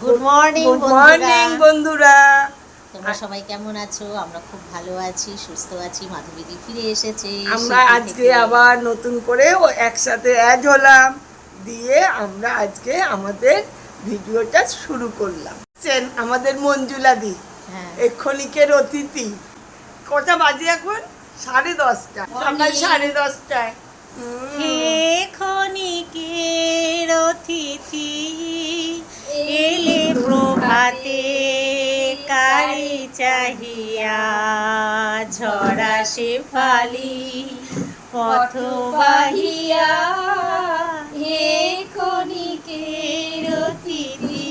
Good morning বন্ধুরা। তোমরা সবাই কেমন আছো? আমরা খুব ভালো আছি, সুস্থ আছি। মাধবীদি ফিরে এসেছে আমরা আজকে আবার নতুন করে একসাথে অ্যাড হলাম, দিয়ে আমরা আজকে আমাদের ভিডিওটা শুরু করলাম। আমাদের মঞ্জুলাদি, হ্যাঁ, ক্ষণিকের অতিথি। কটা বাজে এখন? 10:30। সকাল 10:30টায়। ক্ষণিকের অতিথি এলে প্রভাতে, কারি চাহিয়া ঝরা শেফালি পথ বাহিয়া। হে ক্ষণিকের অতিথি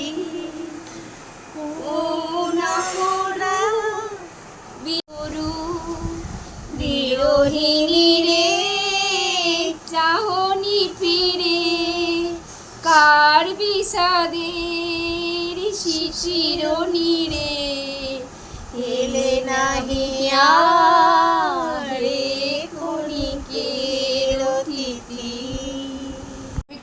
বিরোহিণী রে, চাহনি ফিরে কার বিষাদের শিশির নীরে, এলে নাহিয়া রে ক্ষণিকের অতিথি।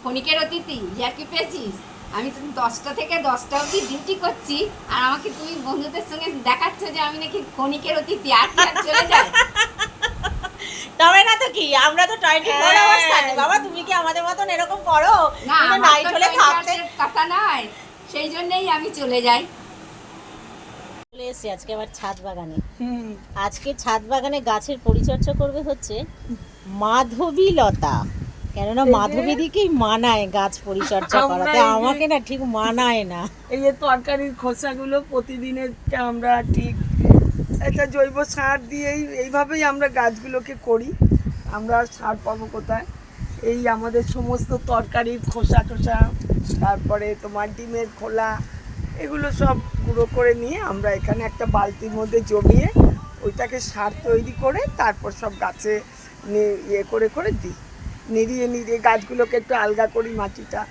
ক্ষণিকের অতিথি ইয়ার কি পেয়েছিস? আমি 10টা থেকে 10টা অবধি ডিউটি করছি, আর আমাকে তুমি বন্ধুদের সঙ্গে দেখাচ্ছ যে আমি নাকি ক্ষণিকের অতিথি। আর কি আর চলে যায়? তবে না তো কি, আমরা তো 24 আওয়ার্স থাকি বাবা। তুমি কি আমাদের মতন এরকম করো? না, নাইট হলে থাকতে কথা নয়, সেই জন্যই আমি চলে যাই। চলে এসেছি আজকে আবার ছাদ বাগানে। আজকে ছাদ বাগানে গাছের পরিচর্যা করবে হচ্ছে মাধবী লতা। কেননা মাধবীদিকেই মানায় গাছ পরিচর্যা করাতে, আমাকে না ঠিক মানায় না। এই যে তরকারির খোসাগুলো প্রতিদিনের আমরা ঠিক একটা জৈব সার দিয়েই এইভাবেই আমরা গাছগুলোকে করি। আমরা সার পাবো কোথায়? এই আমাদের সমস্ত তরকারির খোসা টোসা, তারপরে তোমার ডিমের খোলা, এগুলো সব গুঁড়ো করে নিয়ে আমরা এখানে একটা বালতির মধ্যে জমিয়ে ওইটাকে সার তৈরি করে তারপর সব গাছে ইয়ে করে করে দিই। নিড়িয়ে নিড়িয়ে গাছগুলোকে একটু আলগা করি, মাটিটা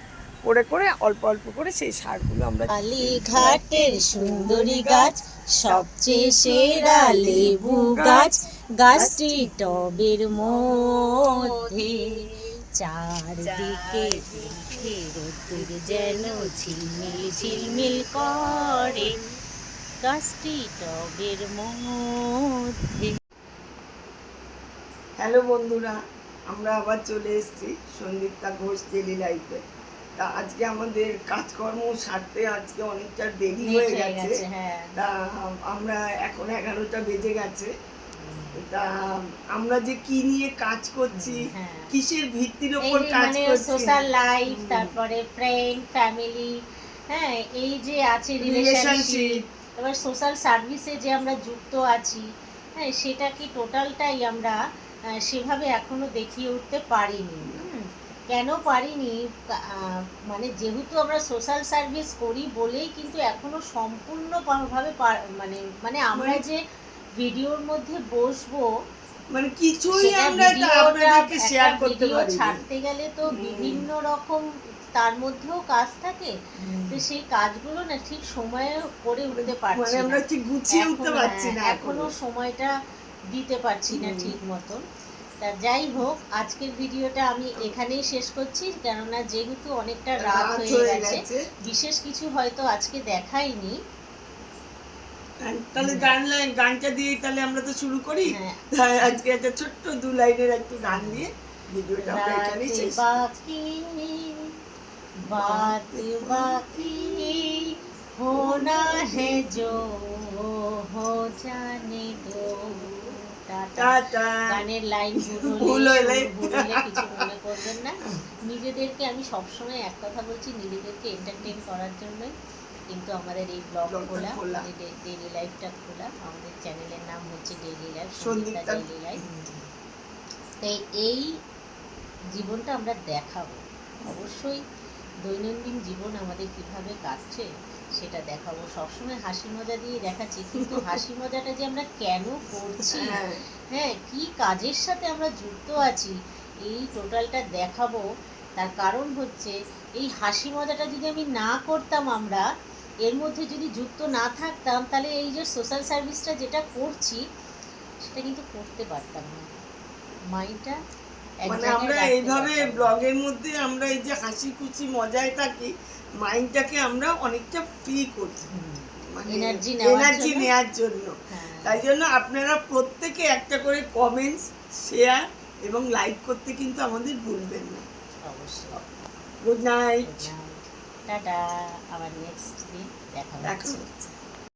করে করে অল্প অল্প করে সেই সারগুলো আমরা। কালীঘাটের সুন্দরী গাছ, সবচেয়ে সেরা লেবু গাছ, গাছটি টবের মধ্যে, চারদিকে রোদ্দুর যেন ঝিলমিল ঝিলমিল করে, গাছটি টবের মধ্যে। হ্যালো বন্ধুরা, আমরা আবার চলে এসেছি সন্দীপ্তা ঘোষ ডেলি লাইফে। তা আজকে আমাদের কাজকর্ম সারতে আজকে অনেকটা দেরি হয়ে গেছে। তা আমরা এখন 11টা বেজে গেছে। তা আমরা যে কি নিয়ে কাজ করছি, কিসের ভিত্তির উপর কাজ করছি, সোশ্যাল লাইফ, তারপরে ফ্রেন্ড ফ্যামিলি, হ্যাঁ এই যে আছে রিলেশনশিপ, এবার সোশ্যাল সার্ভিসে যে আমরা যুক্ত আছি, হ্যাঁ সেটা কি টোটালটাই আমরা সেভাবে এখনো দেখিয়ে উঠতে পারিনি। কেন পারিনি? মানে যেহেতু আমরা সোশ্যাল সার্ভিস করি বলেই কিন্তু এখনো সম্পূর্ণভাবে মানে মানে আমরা যে ভিডিওর মধ্যে বসবো, মানে কিছুই আমরা আপনাদেরকে শেয়ার করতে পারি। ছাড়তে গেলে তো বিভিন্ন রকম তার মধ্যেও কাজ থাকে, তো সেই কাজগুলো না ঠিক সময়ে করে উঠতে পারছি মানে আমরা ঠিক গুছিয়ে উঠতে পারছি না, এখনো সময়টা দিতে পারছি না ঠিক মতন। তা যাই হোক, আজকের ভিডিওটা আমি এখানেই শেষ করছি, কেননা যেহেতু অনেকটা রাত হয়ে গেছে, বিশেষ কিছু হয়তো আজকে দেখাইনি। তাহলে গানটা দিয়ে তাহলে আমরা তো শুরু করি। আজকে একটা ছোট্ট 2 লাইনের একটু গান দিয়ে ভিডিওটা আমরা এখানেই শেষ করছি। बात बाकी होना है जो हो जाने दो। গানের লাইন ভুল হলে কিছু মনে করবেন না। নিজেদেরকে আমি সবসময় এক কথা বলছি, নিজেদেরকে এন্টারটেইন করার জন্য কিন্তু আমাদের এই ব্লগ খোলা, ডেইলি লাইফটা খোলা। আমাদের চ্যানেলের নাম হচ্ছে daily life, Sandipta daily life. তাই এই জীবনটা আমরা দেখাবো, অবশ্যই দৈনন্দিন জীবন আমাদের কিভাবে কাটছে সেটা দেখাবো। সবসময় হাসি মজা দিয়ে দেখাচ্ছি, কিন্তু হাসি মজাটা যে আমরা কেন করছি, হ্যাঁ কি কাজের সাথে আমরা যুক্ত আছি, এই টোটালটা দেখাবো। তার কারণ হচ্ছে এই হাসি মজাটা যদি আমি না করতাম, আমরা এর মধ্যে যদি যুক্ত না থাকতাম, তাহলে এই যে সোশ্যাল সার্ভিসটা যেটা করছি সেটা কিন্তু করতে পারতাম না। মাইন্ডটা মানে আমরা এইভাবে ব্লগের মধ্যে আমরা এই যে হাসি খুশি মজায় থাকি, মাইন্ডটাকে আমরা অনেকটা ফ্রি করি, মানে এনার্জি এনার্জি নেওয়ার জন্য। তাই জন্য আপনারা প্রত্যেকে একটা করে কমেন্টস, শেয়ার এবং লাইক করতে কিন্তু আমাদের ভুলবেন না। অবশ্যই। Good night. টাটা, আবার নেক্সট দিন দেখা হচ্ছে।